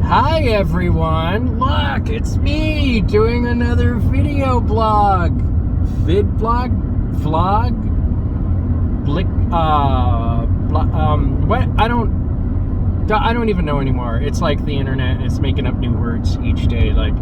Hi everyone, look, it's me doing another video blog, vlog, what, I don't even know anymore. It's like the internet, it's making up new words each day, like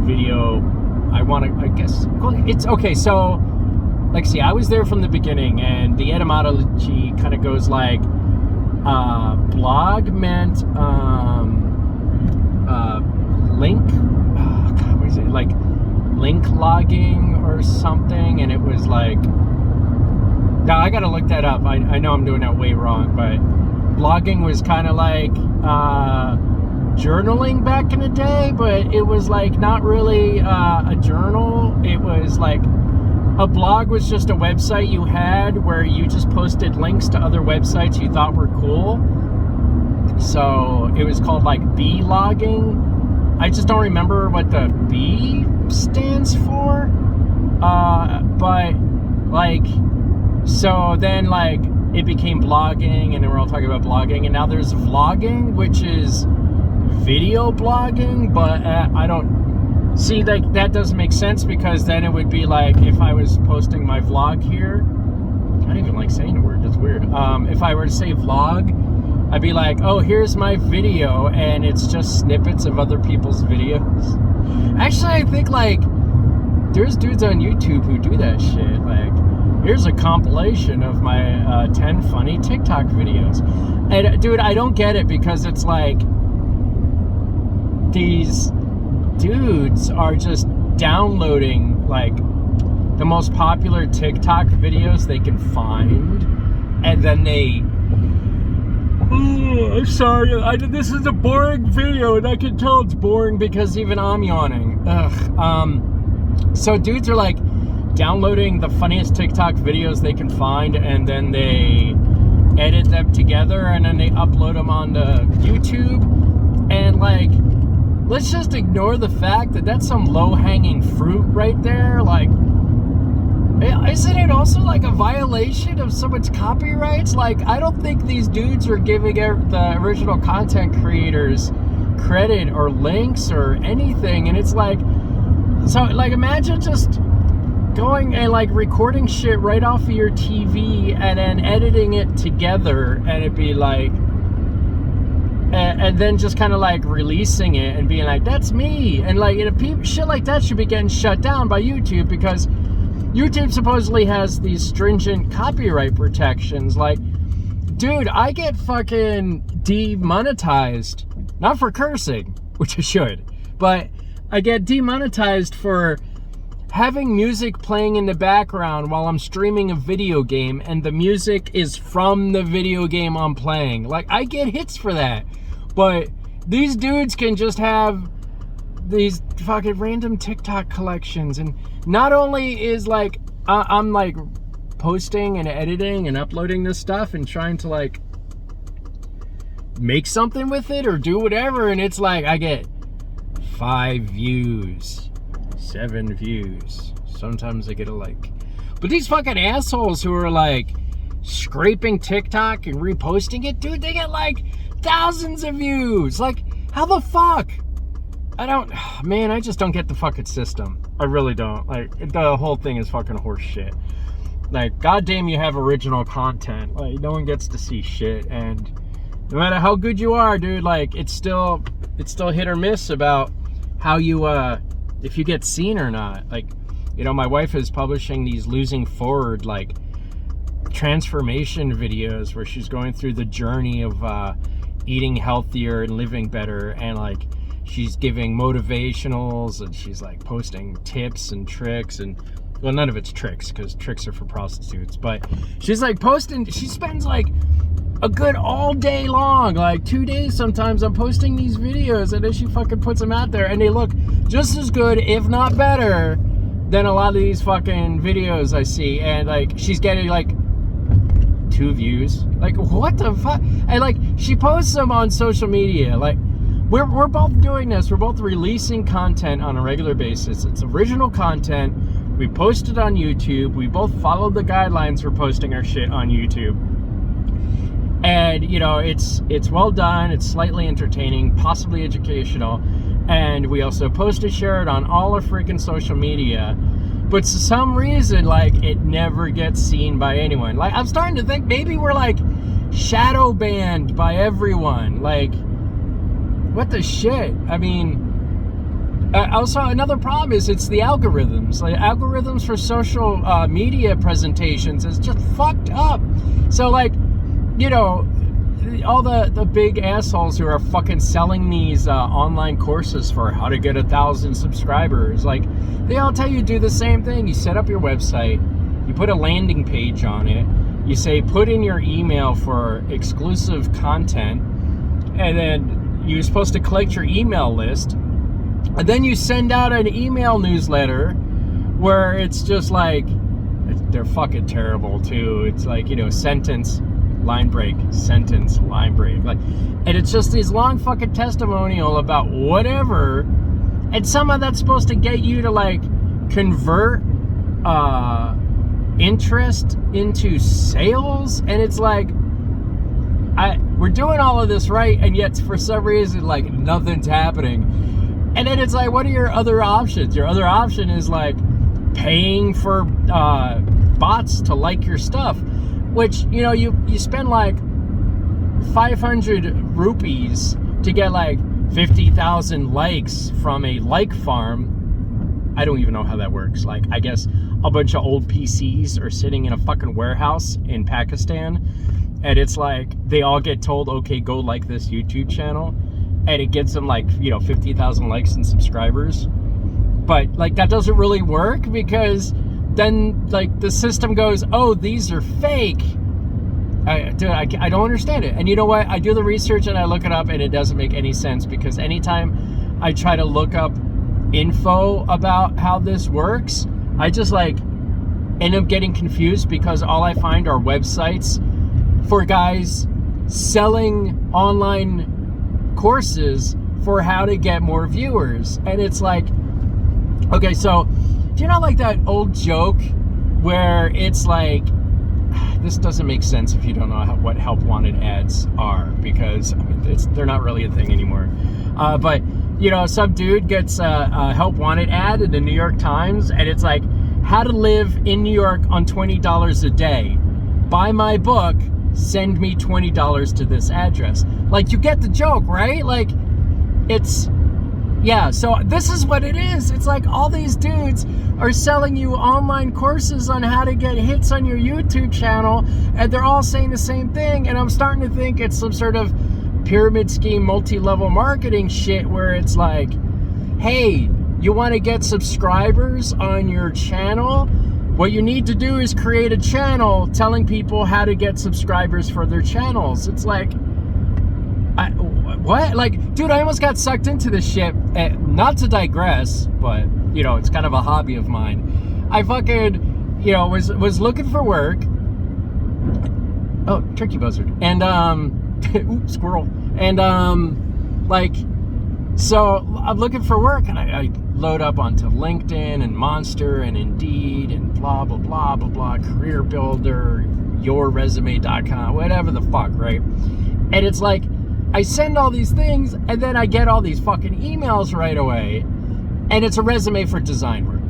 video, I guess, it's, okay, so, like, see, I was there from the beginning, and the etymology kind of goes like, blog meant, link, oh God, what is it, like link logging or something, and it was like, now I gotta look that up. I know I'm doing that way wrong, but blogging was kind of like journaling back in the day, but it was like not really a journal. It was like a blog was just a website you had where you just posted links to other websites you thought were cool. So it was called like B-logging. I just don't remember what the B stands for. But like, so then like it became blogging, and then we're all talking about blogging, and now there's vlogging, which is video blogging, but I don't see, like, that doesn't make sense, because then it would be like if I was posting my vlog here, I don't even like saying the word, that's weird. If I were to say vlog, I'd be like, oh, here's my video, and it's just snippets of other people's videos. Actually, I think, like, there's dudes on YouTube who do that shit. Like, here's a compilation of my 10 funny TikTok videos. And, dude, I don't get it, because it's like, these dudes are just downloading, like, the most popular TikTok videos they can find, and then they... Oh, I'm sorry, this is a boring video, and I can tell it's boring because even I'm yawning. Ugh. So dudes are like downloading the funniest TikTok videos they can find, and then they edit them together, and then they upload them onto YouTube. And like, let's just ignore the fact that that's some low-hanging fruit right there. Like, isn't it also like a violation of someone's copyrights? Like, I don't think these dudes are giving the original content creators credit or links or anything. And it's like, so like, imagine just going and like recording shit right off of your TV and then editing it together, and it'd be like, and then just kind of like releasing it and being like, that's me. And like, shit like that should be getting shut down by YouTube, because YouTube supposedly has these stringent copyright protections. Like, dude, I get fucking demonetized, not for cursing, which I should, but I get demonetized for having music playing in the background while I'm streaming a video game, and the music is from the video game I'm playing. Like, I get hits for that, but these dudes can just have these fucking random TikTok collections. And not only is like I'm like posting and editing and uploading this stuff and trying to like make something with it or do whatever, and it's like I get 5 views, 7 views, sometimes I get a like. But these fucking assholes who are like scraping TikTok and reposting it, dude, they get like thousands of views. Like, how the fuck? I just don't get the fucking system. I really don't. Like, the whole thing is fucking horse shit. Like, goddamn, you have original content. Like, no one gets to see shit, and no matter how good you are, dude, like, it's still hit or miss about how you, if you get seen or not. Like, you know, my wife is publishing these losing forward, like, transformation videos where she's going through the journey of, eating healthier and living better, and like, she's giving motivationals, and she's like posting tips and tricks, and well, none of it's tricks, because tricks are for prostitutes, but she's like posting, she spends like a good all day long, like 2 days sometimes, I'm posting these videos, and then she fucking puts them out there, and they look just as good, if not better, than a lot of these fucking videos I see. And like, she's getting like 2 views. Like, what the fuck? And like, she posts them on social media. Like, we're both doing this. We're both releasing content on a regular basis. It's original content. We post it on YouTube. We both follow the guidelines for posting our shit on YouTube. And, you know, it's well done, it's slightly entertaining, possibly educational, and we also post and share it on all our freaking social media. But for some reason, like, it never gets seen by anyone. Like, I'm starting to think maybe we're, like, shadow banned by everyone. Like, what the shit? I mean, also another problem is it's the algorithms. Like, algorithms for social media presentations is just fucked up. So, like, you know, all the big assholes who are fucking selling these online courses for how to get 1,000 subscribers, like, they all tell you to do the same thing. You set up your website, you put a landing page on it, you say put in your email for exclusive content, and then you're supposed to collect your email list, and then you send out an email newsletter where it's just like, they're fucking terrible too. It's like, you know, sentence, line break, sentence, line break. Like, and it's just these long fucking testimonial about whatever. And somehow that's supposed to get you to, like, convert interest into sales. And it's like, we're doing all of this right, and yet for some reason, like, nothing's happening. And then it's like, what are your other options? Your other option is, like, paying for bots to like your stuff, which, you know, you spend like 500 rupees to get like 50,000 likes from a like farm. I don't even know how that works. Like, I guess a bunch of old PCs are sitting in a fucking warehouse in Pakistan, and it's like they all get told, okay, go like this YouTube channel, and it gets them, like, you know, 50,000 likes and subscribers. But, like, that doesn't really work, because then, like, the system goes, oh, these are fake. I don't understand it. And you know what? I do the research and I look it up, and it doesn't make any sense, because anytime I try to look up info about how this works, I just, like, end up getting confused, because all I find are websites for guys selling online courses for how to get more viewers. And it's like, okay, so do you know, like, that old joke where it's like, this doesn't make sense if you don't know what help wanted ads are, because, I mean, they're not really a thing anymore. But, you know, some dude gets a help wanted ad in the New York Times, and it's like, how to live in New York on $20 a day. Buy my book, send me $20 to this address. Like, you get the joke, right? Like, it's... yeah, so this is what it is. It's like all these dudes are selling you online courses on how to get hits on your YouTube channel, and they're all saying the same thing, and I'm starting to think it's some sort of pyramid scheme, multi-level marketing shit, where it's like, hey, you want to get subscribers on your channel? What you need to do is create a channel telling people how to get subscribers for their channels. It's like, what? Like, dude, I almost got sucked into this shit. Not to digress, but, you know, it's kind of a hobby of mine. I fucking, you know, was looking for work. Oh, turkey buzzard. And, oops, squirrel. And, like, so I'm looking for work, and I load up onto LinkedIn and Monster and Indeed and blah, blah, blah, blah, blah, Career Builder, yourresume.com, whatever the fuck, right? And it's like, I send all these things, and then I get all these fucking emails right away, and it's a resume for design work.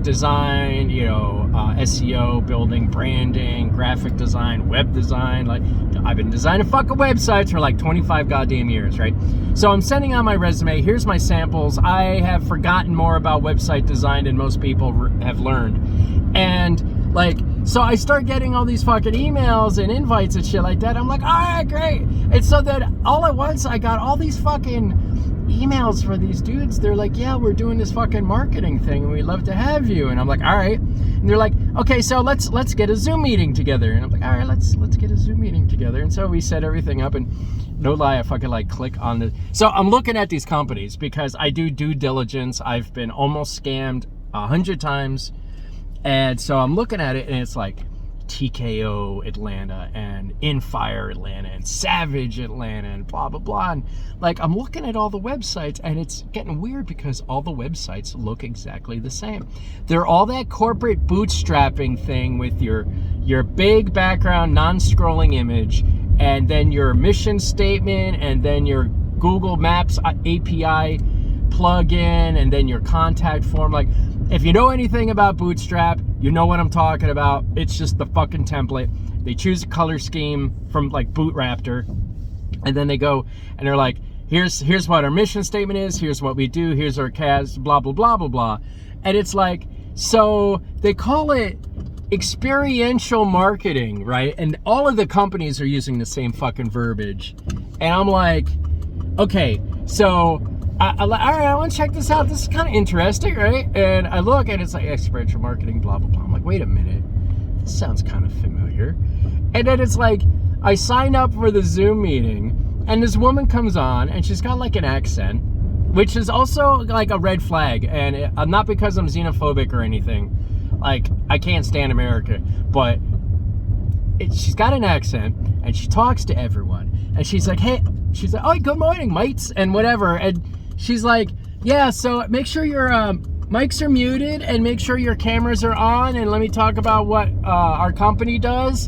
Design, you know, SEO, building, branding, graphic design, web design. Like, I've been designing fucking websites for like 25 goddamn years, right? So I'm sending out my resume. Here's my samples. I have forgotten more about website design than most people have learned. And, like, so I start getting all these fucking emails and invites and shit like that. I'm like, all right, great. And so then all at once I got all these fucking emails for these dudes. They're like, yeah, we're doing this fucking marketing thing, and we'd love to have you. And I'm like, all right. And they're like, okay, so let's get a Zoom meeting together. And I'm like, all right, let's get a Zoom meeting together. And so we set everything up, and no lie, I fucking like click on the... So I'm looking at these companies because I do due diligence. I've been almost scammed 100 times. And so I'm looking at it, and it's like TKO Atlanta and Infire Atlanta and Savage Atlanta and blah, blah, blah. And like, I'm looking at all the websites, and it's getting weird because all the websites look exactly the same. They're all that corporate bootstrapping thing with your big background, non-scrolling image and then your mission statement, and then your Google Maps API plugin, and then your contact form. Like, if you know anything about Bootstrap, you know what I'm talking about. It's just the fucking template. They choose a color scheme from like Boot Raptor, and then they go and they're like, here's what our mission statement is, here's what we do, here's our CAS, blah, blah, blah, blah, blah. And it's like, so they call it experiential marketing, right? And all of the companies are using the same fucking verbiage. And I'm like, okay, so all right, I want to check this out. This is kind of interesting, right? And I look and it's like experiential marketing, blah, blah, blah. I'm like, wait a minute. This sounds kind of familiar. And then it's like, I signed up for the Zoom meeting and this woman comes on and she's got like an accent, which is also like a red flag. And not because I'm xenophobic or anything. Like, I can't stand America, but she's got an accent and she talks to everyone. And she's like, hey, she's like, oh, good morning, mates, and whatever. And she's like, yeah, so make sure your mics are muted and make sure your cameras are on, and let me talk about what our company does.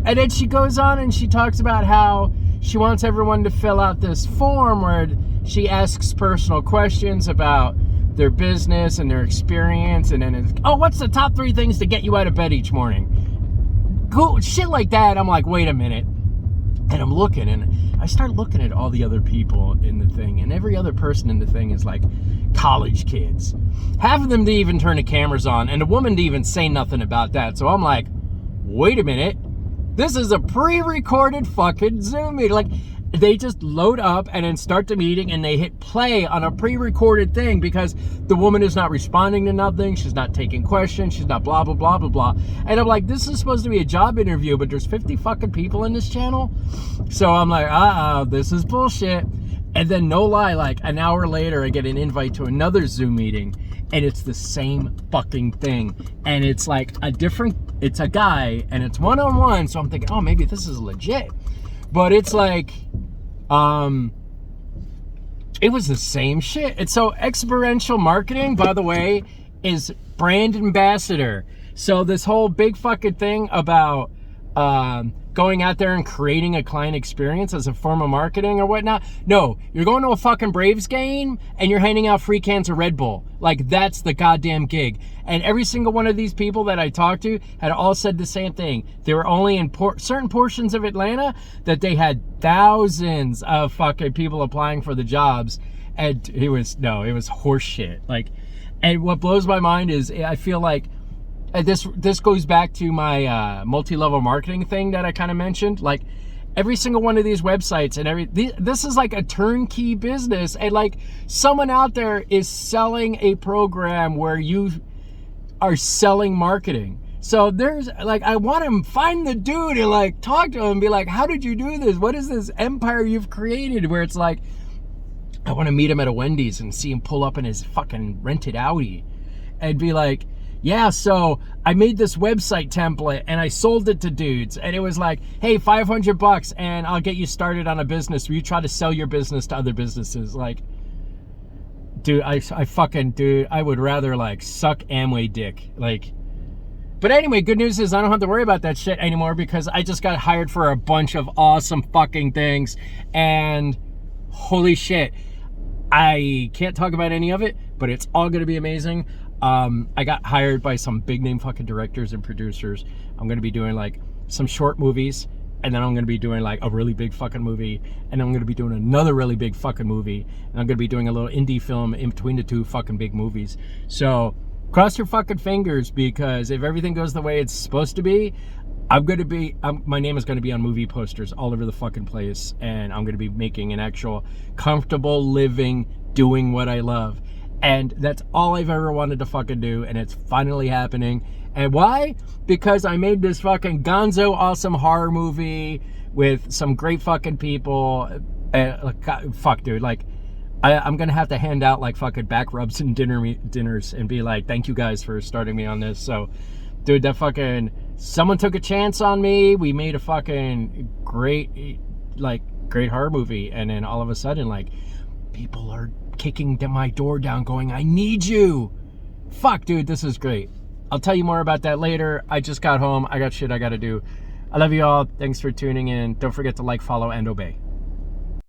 And then she goes on and she talks about how she wants everyone to fill out this form where she asks personal questions about their business and their experience, and then it's, oh, what's the top 3 things to get you out of bed each morning? Cool, shit like that. I'm like, wait a minute. And I'm looking, and I start looking at all the other people in the thing, and every other person in the thing is like college kids. Half of them didn't even turn the cameras on, and the woman didn't even say nothing about that. So I'm like, wait a minute. This is a pre-recorded fucking Zoom meeting. Like, they just load up and then start the meeting and they hit play on a pre-recorded thing because the woman is not responding to nothing. She's not taking questions. She's not blah, blah, blah, blah, blah. And I'm like, this is supposed to be a job interview, but there's 50 fucking people in this channel. So I'm like, this is bullshit. And then no lie, like an hour later, I get an invite to another Zoom meeting and it's the same fucking thing. And it's like it's a guy and it's one-on-one. So I'm thinking, oh, maybe this is legit. But it's like, it was the same shit. And so experiential marketing, by the way, is brand ambassador. So this whole big fucking thing about going out there and creating a client experience as a form of marketing or whatnot. No, you're going to a fucking Braves game and you're handing out free cans of Red Bull. Like, that's the goddamn gig. And every single one of these people that I talked to had all said the same thing. They were only in certain portions of Atlanta that they had thousands of fucking people applying for the jobs. And it was horse shit. Like, and what blows my mind is I feel like this goes back to my multi-level marketing thing that I kind of mentioned. Like, every single one of these websites and this is like a turnkey business, and like someone out there is selling a program where you are selling marketing. So there's like, I want to find the dude and like talk to him and be like, how did you do this? What is this empire you've created? Where it's like, I want to meet him at a Wendy's and see him pull up in his fucking rented Audi and be like, yeah, so I made this website template and I sold it to dudes, and it was like, hey, $500 and I'll get you started on a business where you try to sell your business to other businesses. Like, dude, I would rather like suck Amway dick. Like, but anyway, good news is I don't have to worry about that shit anymore because I just got hired for a bunch of awesome fucking things, and holy shit, I can't talk about any of it, but it's all gonna be amazing. I got hired by some big name fucking directors and producers. I'm going to be doing like some short movies, and then I'm going to be doing like a really big fucking movie, and I'm going to be doing another really big fucking movie, and I'm going to be doing a little indie film in between the two fucking big movies. So cross your fucking fingers, because if everything goes the way it's supposed to be, my name is going to be on movie posters all over the fucking place, and I'm going to be making an actual comfortable living doing what I love. And that's all I've ever wanted to fucking do, and it's finally happening. And why? Because I made this fucking gonzo awesome horror movie with some great fucking people. Fuck, dude. Like, I'm gonna have to hand out like fucking back rubs and dinners and be like, thank you guys for starting me on this. So, dude, that fucking, someone took a chance on me. We made a fucking great horror movie, and then all of a sudden, like, people are kicking my door down going, I need you. Fuck, dude, this is great. I'll tell you more about that later. I just got home. I got shit I gotta do. I love you all. Thanks for tuning in. Don't forget to like, follow, and obey.